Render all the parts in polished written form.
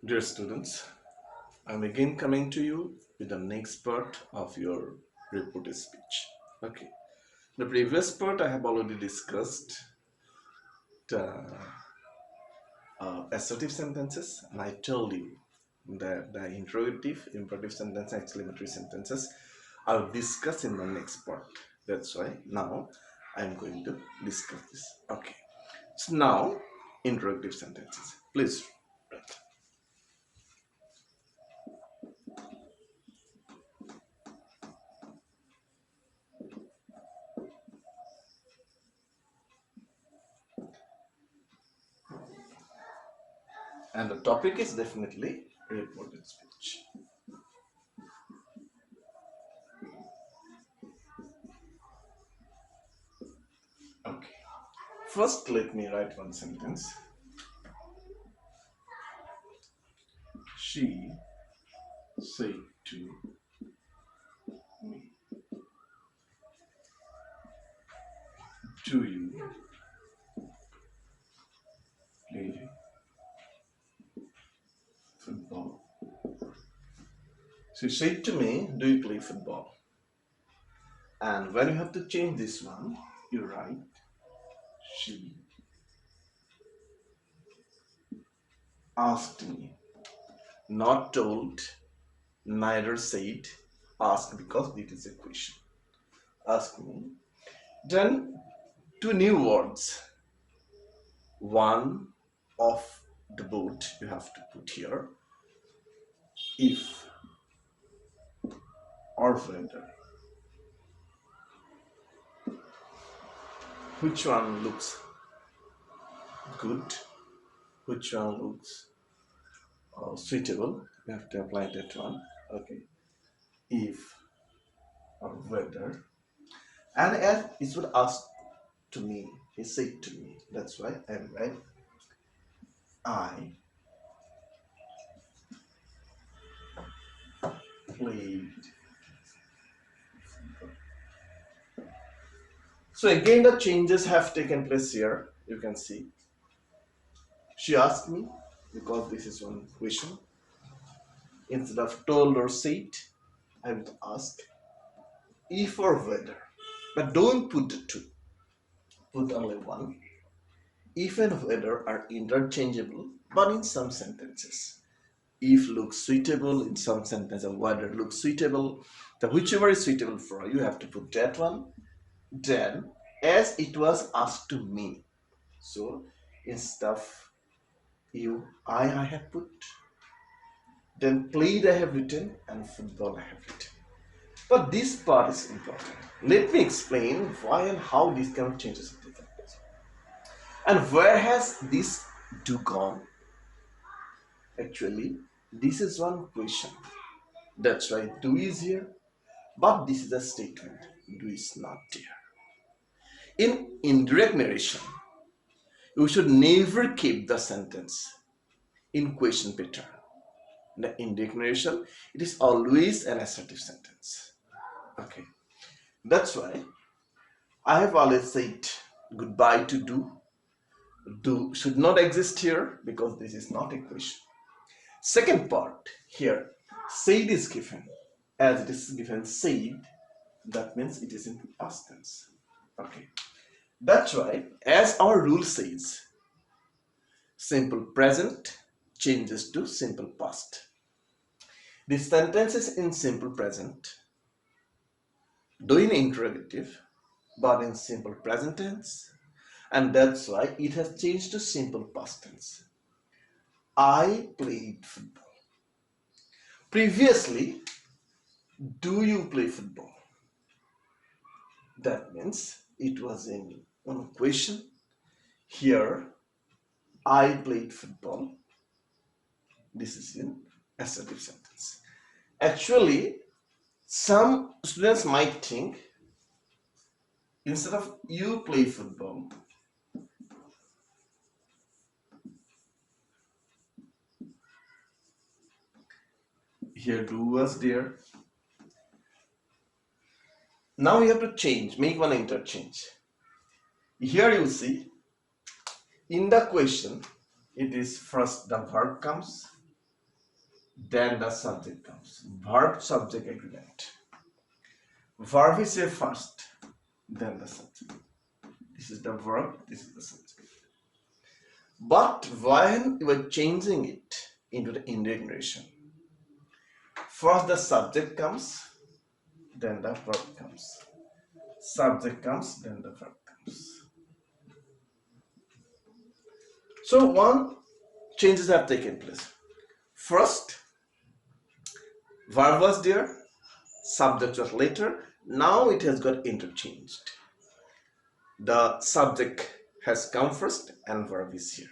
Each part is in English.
Dear students, I'm again coming to you with the next part of your reported speech. Okay, the previous part I have already discussed the assertive sentences, and I told you that the interrogative, imperative sentence, and exclamatory sentences I'll discuss in the next part. That's why now I'm going to discuss this. Okay, so now interrogative sentences. Please write. And the topic is definitely reported speech. Okay. First, let me write one sentence. She said to me, do you play football? She said to me, do you play football? And when you have to change this one, you write she asked me, not told, neither said, asked because it is a question. Ask me. Then two new words. One of the boat you have to put here, if or whether. Which one looks good? Which one looks suitable? You have to apply that one. Okay. If or whether. And as it would ask to me, he said to me. That's why I'm right. I played. So again, the changes have taken place here. You can see. She asked me because this is one question. Instead of told or said, I would ask if or whether. But don't put the two. Put only one. If and whether are interchangeable, but in some sentences. If looks suitable in some sentences, whether looks suitable, the whichever is suitable for you have to put that one. Then, as it was asked to me, so instead of you, I have put. Then played I have written and football I have written. But this part is important. Let me explain why and how these kind of changes have taken place. And where has this do gone? Actually, this is one question. That's why do is here, but this is a statement. Do is not there. In indirect narration, you should never keep the sentence in question pattern. The indirect narration, it is always an assertive sentence. Okay. That's why I have always said goodbye to do. Do should not exist here because this is not a question. Second part here, said is given. As it is given said, that means it is in past tense. Okay. That's why, as our rule says, simple present changes to simple past. The sentence is in simple present, though in interrogative, but in simple present tense, and that's why it has changed to simple past tense. I played football. Previously, do you play football? That means it was in one question. Here, I played football. This is in assertive sentence. Actually, some students might think instead of you play football, here do was there. Now you have to change, make one interchange. Here you see, in the question, it is first the verb comes, then the subject comes. Verb subject agreement. Verb is here first, then the subject. This is the verb, this is the subject. But when you are changing it into the indirect narration, first the subject comes, then the verb comes. Subject comes, then the verb comes. So one changes have taken place. First, verb was there, subject was later. Now it has got interchanged. The subject has come first and verb is here.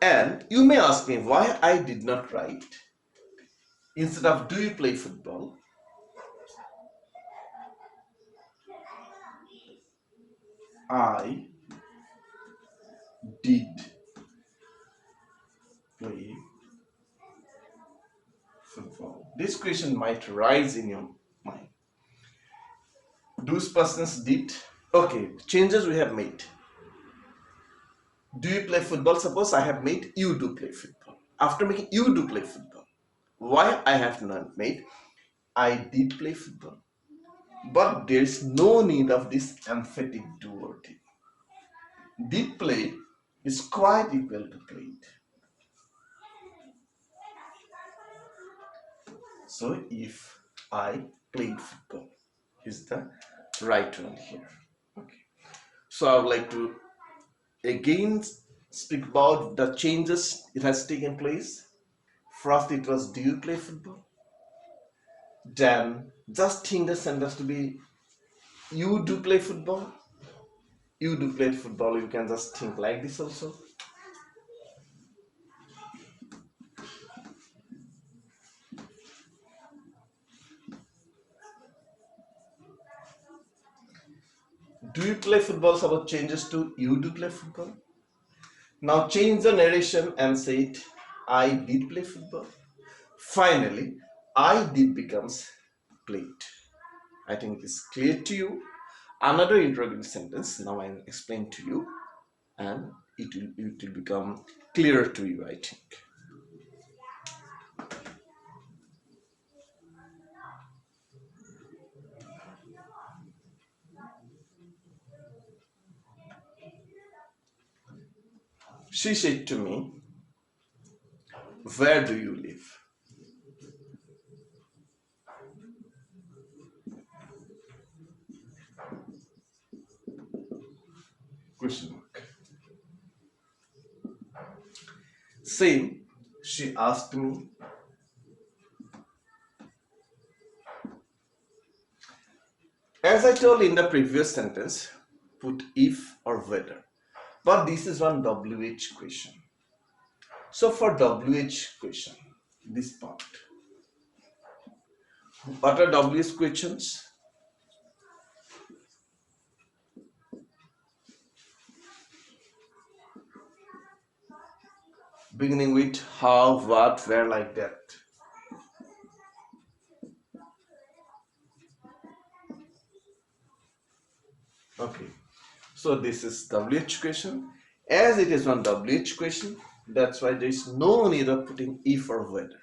And you may ask me why I did not write, instead of do you play football, I did play football. This question might rise in your mind. Those persons did. Okay, changes we have made. Do you play football? Suppose I have made you do play football. After making you do play football, why I have not made I did play football? But there is no need of this emphatic do or did. Did play is quite equal to played. So if I played football is the right one here. Okay. So I would like to again speak about the changes it has taken place. First it was do you play football? Then just think the sentence to be you do play football. You do play football. You can just think like this also. Do you play football? Suppose changes to you do play football. Now change the narration and say it I did play football. Finally, I did becomes played. I think it is clear to you. Another interrogative sentence now I explain to you, and it will become clearer to you, I think. She said to me, where do you live? Question mark. Same, she asked me. As I told in the previous sentence, put if or whether. But this is one WH question. So for WH question, this part. What are WH questions? Beginning with how, what, where, like that. Okay. So this is WH question. As it is one WH question, that's why there is no need of putting if or whether.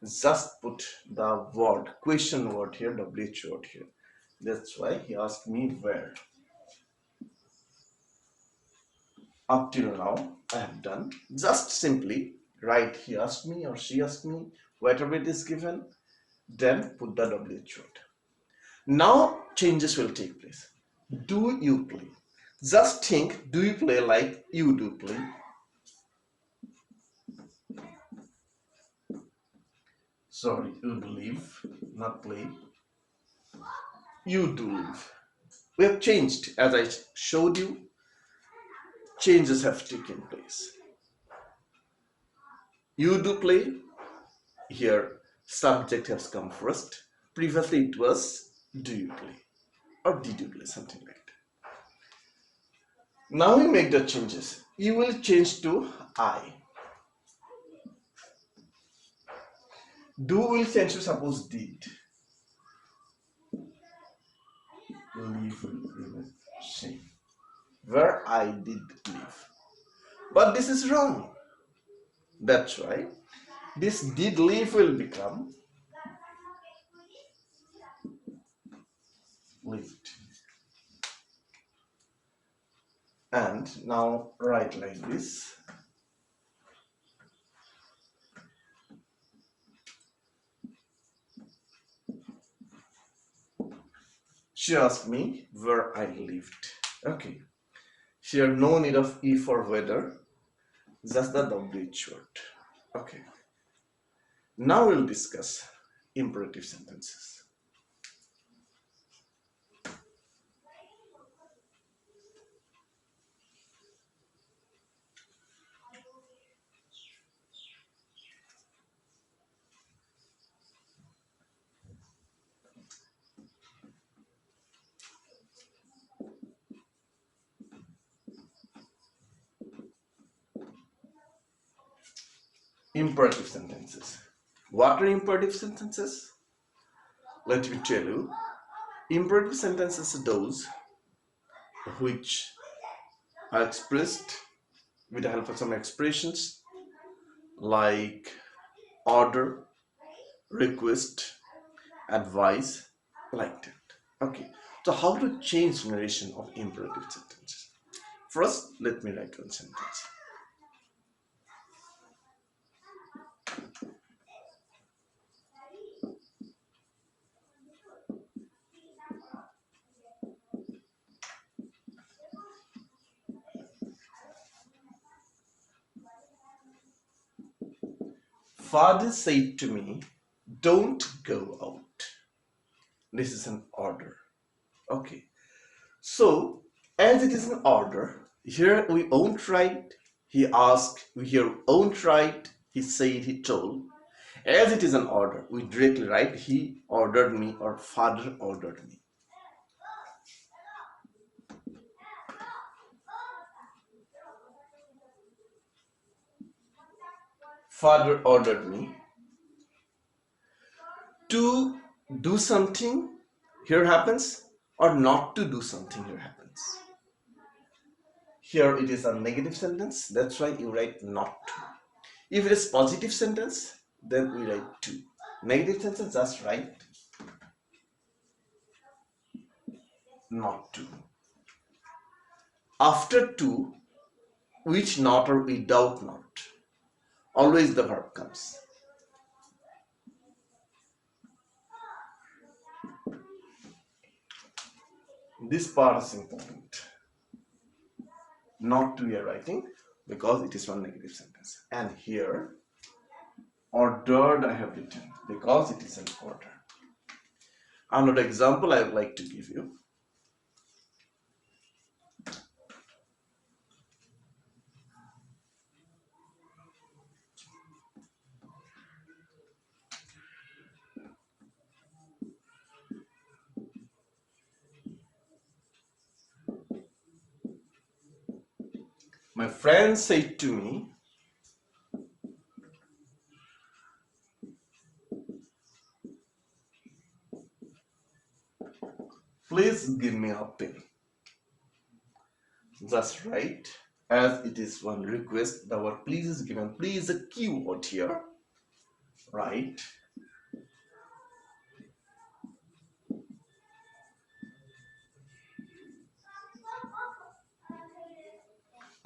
Just put the word, question word here, WH word here. That's why he asked me where. Up till now, I have done. Just simply write he asked me or she asked me, whatever it is given, then put the WH word. Now changes will take place. Do you play? Just think, do you play like you do play? Sorry, you do live, not play. You do live. We have changed, as I showed you, changes have taken place. You do play, here subject has come first. Previously it was do you play or did you play, something like that. Now we make the changes. You will change to I. Do will change to suppose did. Live will say where I did live. But this is wrong. That's why This did leave will become lived. And now write like this. She asked me where I lived. Okay. Here no need of E for whether, just the WH word. Okay. Now we'll discuss imperative sentences. Imperative sentences. What are imperative sentences? Let me tell you. Imperative sentences are those which are expressed with the help of some expressions like order, request, advice, like that. Okay. So how to change narration of imperative sentences? First, let me write one sentence. Father said to me, don't go out. This is an order. Okay. So, as it is an order, here we won't write, he asked, we here won't write, he said, he told. As it is an order, we directly write, he ordered me or father ordered me. Father ordered me to do something, here happens, or not to do something, here happens. Here it is a negative sentence, that's why you write not to. If it is positive sentence, then we write to. Negative sentence, just write not to. After to, which not or without not, always the verb comes. This part is important. Not to we are writing because it is one negative sentence. And here, ordered I have written because it is an order. Another example I would like to give you. My friend said to me, please give me a pen. Just write, as it is one request, the word please is given. Please is a keyword here. Right.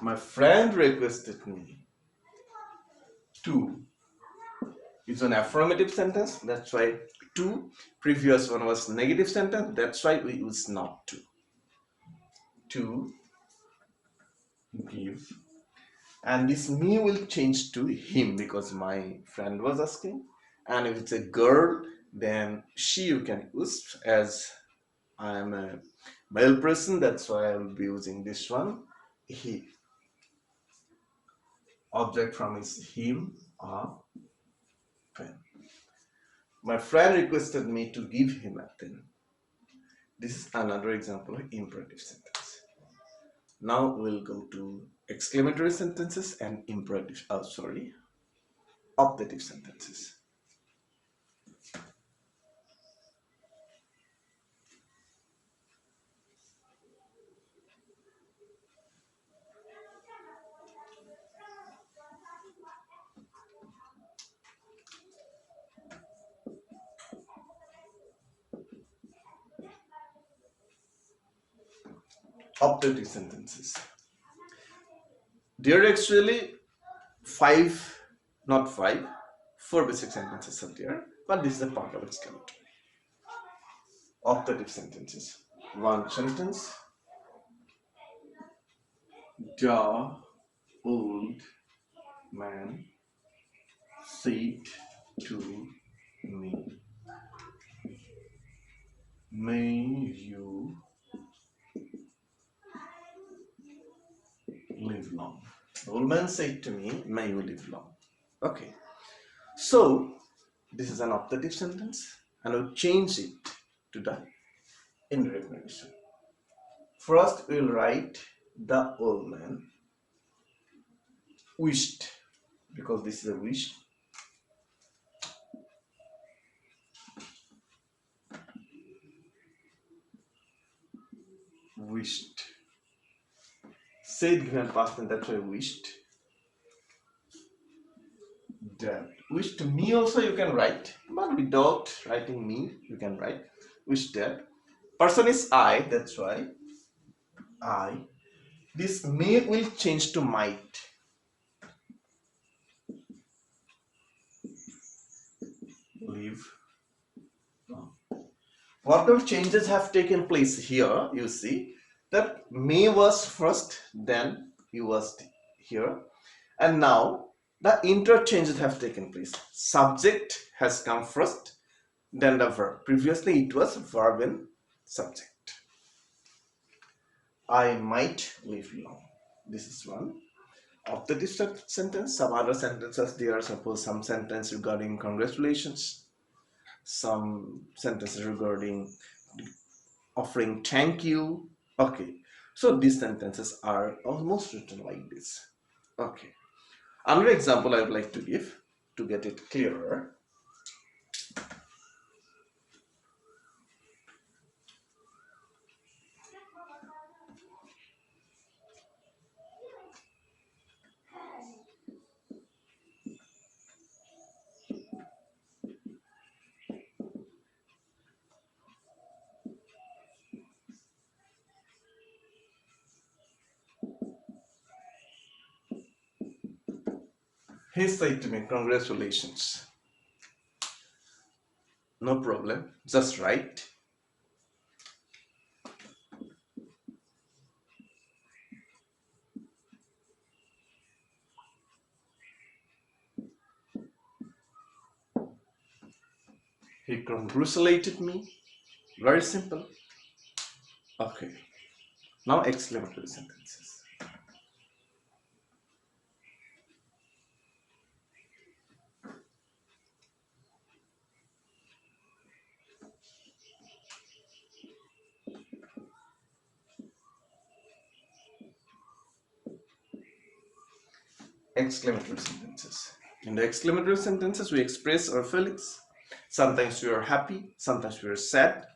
My friend requested me to. It's an affirmative sentence, that's why to. Previous one was negative sentence, that's why we use not to. To give. And this me will change to him because my friend was asking. And if it's a girl, then she you can use, as I am a male person, that's why I will be using this one. He. Object from is him, a pen. My friend requested me to give him a pen. This is another example of imperative sentence. Now we'll go to exclamatory sentences and optative sentences. Optative sentences. There are actually four basic sentences are there, but this is a part of exclamatory. Optative sentences. One sentence. The old man said to me, may you live long. The old man said to me, may you live long. Okay. So this is an optative sentence, and we'll change it to the indirect narration. First, we'll write the old man wished, because this is a wish. Wished. Said given past tense, that's why wished. That wished me also you can write, but without writing me, you can write wish that. Person is I, that's why I. This may will change to might. Live. Whatever changes have taken place here, you see that may was first, then he was here, and now the interchanges have taken place. Subject has come first, then the verb. Previously it was verb and subject. I might live long. This is one of the distinct sentence. Some other sentences there, suppose some sentence regarding congratulations, some sentences regarding offering thank you. Okay, so these sentences are almost written like this. Okay, another example I would like to give to get it clearer. He said to me, congratulations. No problem, just write. He congratulated me. Very simple. Okay, now exclamatory sentences. Exclamatory sentences. In the exclamatory sentences, we express our feelings. Sometimes we are happy, sometimes we are sad,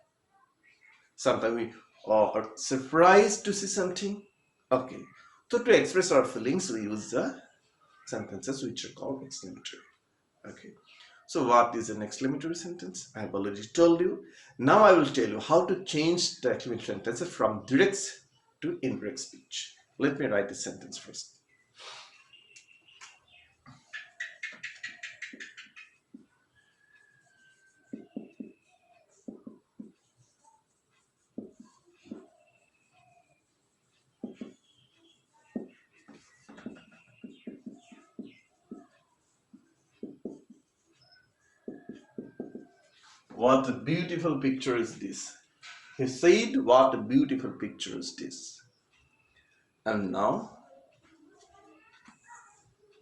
sometimes we are surprised to see something. Okay, so to express our feelings, we use the sentences which are called exclamatory. Okay, so what is an exclamatory sentence? I have already told you. Now I will tell you how to change the exclamatory sentences from direct to indirect speech. Let me write the sentence first. What a beautiful picture is this. He said, what a beautiful picture is this. And now,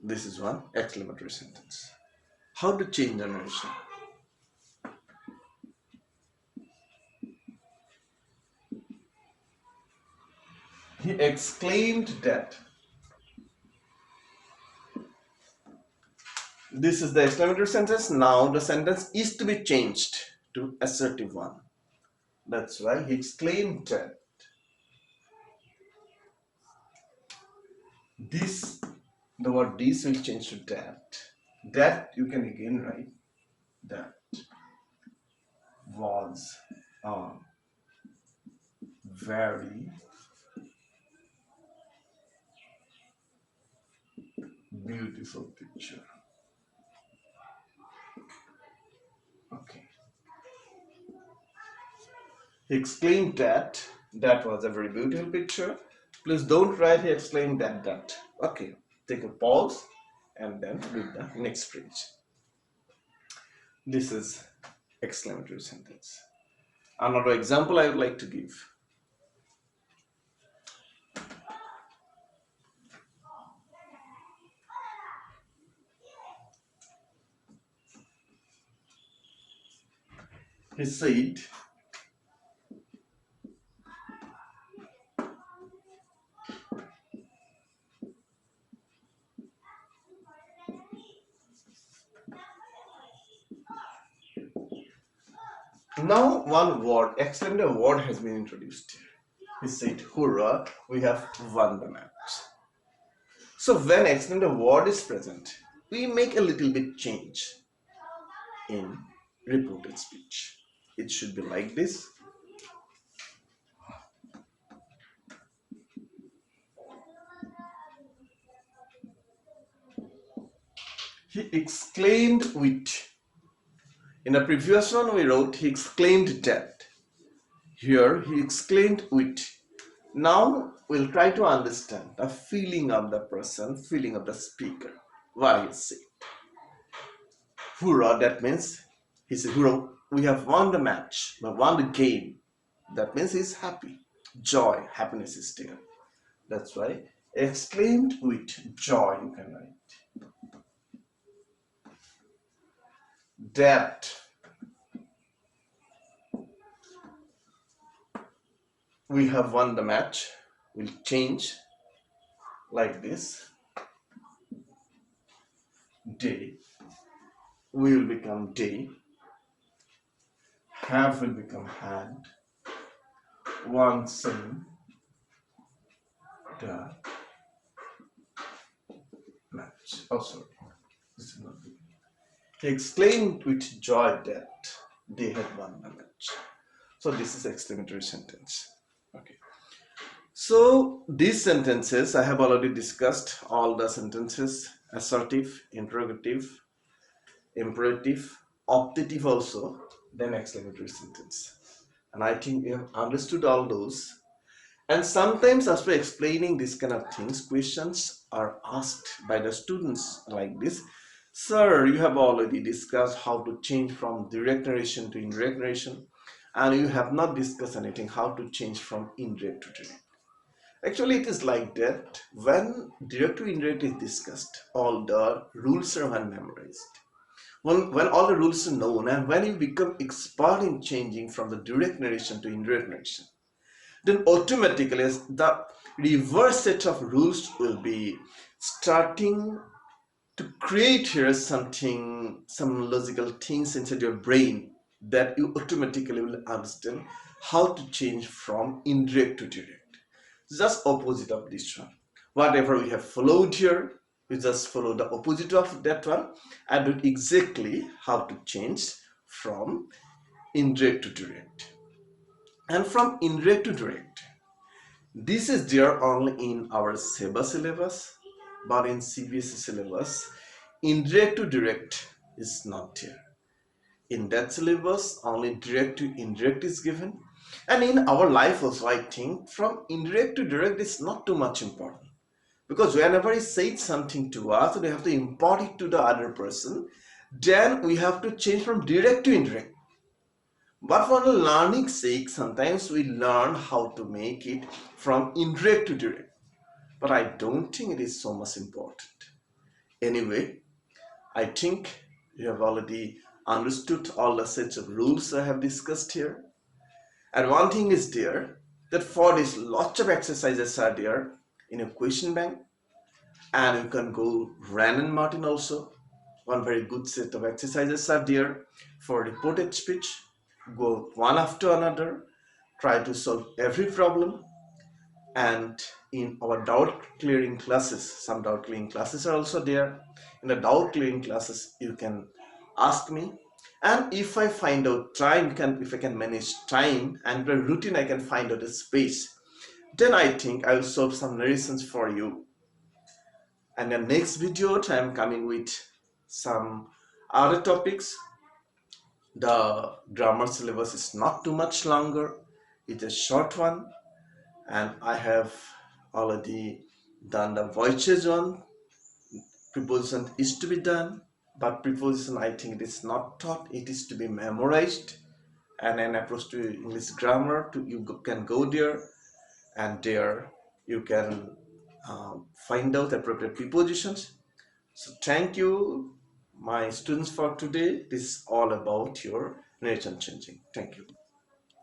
this is one exclamatory sentence. How to change the narration? He exclaimed that. This is the exclamatory sentence. Now the sentence is to be changed to assertive one. That's why he exclaimed that. This, the word this will change to that. That you can again write. That was a very Beautiful picture. Okay. He exclaimed that. That was a very beautiful picture. Please don't write he exclaimed that. Okay. Take a pause and then read the next page. This is exclamatory sentence. Another example I would like to give. He said, now one word, exclamatory word has been introduced here. He said, hurrah, we have won the match. So when exclamatory word is present, we make a little bit change in reported speech. It should be like this. He exclaimed with. In the previous one we wrote he exclaimed that. Here he exclaimed with. Now we'll try to understand the feeling of the person, feeling of the speaker. What he said. Hurrah, that means he said, hurrah, we have won the match, we have won the game. That means he's happy. Joy, happiness is there. That's why exclaimed with joy you can write. That we have won the match will change like this. Day will become day. Have will become had. One seen the match. Oh, sorry. This is not good. He exclaimed with joy that they had won the match. So this is exclamatory sentence. Okay. So these sentences I have already discussed all the sentences: assertive, interrogative, imperative, optative also, then exclamatory sentence. And I think you have understood all those. And sometimes as we're explaining these kind of things, questions are asked by the students like this. Sir, you have already discussed how to change from direct narration to indirect narration, and you have not discussed anything how to change from indirect to direct. Actually, it is like that. When direct to indirect is discussed, all the rules are memorized. When all the rules are known and when you become expert in changing from the direct narration to indirect narration, then automatically the reverse set of rules will be starting to create here something, some logical things inside your brain that you automatically will understand how to change from indirect to direct. Just opposite of this one. Whatever we have followed here, we just follow the opposite of that one and do exactly how to change from indirect to direct. And from indirect to direct, this is there only in our SEBA syllabus, but in CBSE syllabus, indirect to direct is not there. In that syllabus, only direct to indirect is given. And in our life also, I think from indirect to direct is not too much important. Because whenever he says something to us, we have to impart it to the other person. Then we have to change from direct to indirect. But for the learning sake, sometimes we learn how to make it from indirect to direct. But I don't think it is so much important. Anyway, I think you have already understood all the sets of rules I have discussed here. And one thing is there, that for this lots of exercises are there in a question bank, and you can go Rand and Martin also. One very good set of exercises are there for reported speech. Go one after another, try to solve every problem. And in our doubt clearing classes, some doubt clearing classes are also there. In the doubt clearing classes, you can ask me, and if I find out time, if I can manage time and the routine, I can find out a space, then I think I will solve some narrations for you And the next video, I am coming with some other topics. The grammar syllabus is not too much longer. It's a short one, and I have already done the voices one. Preposition is to be done, but preposition I think it is not taught. It is to be memorized, and an approach to English grammar. Can go there, and there you can find out appropriate prepositions. So thank you, my students, for today. This is all about your narration changing. Thank you.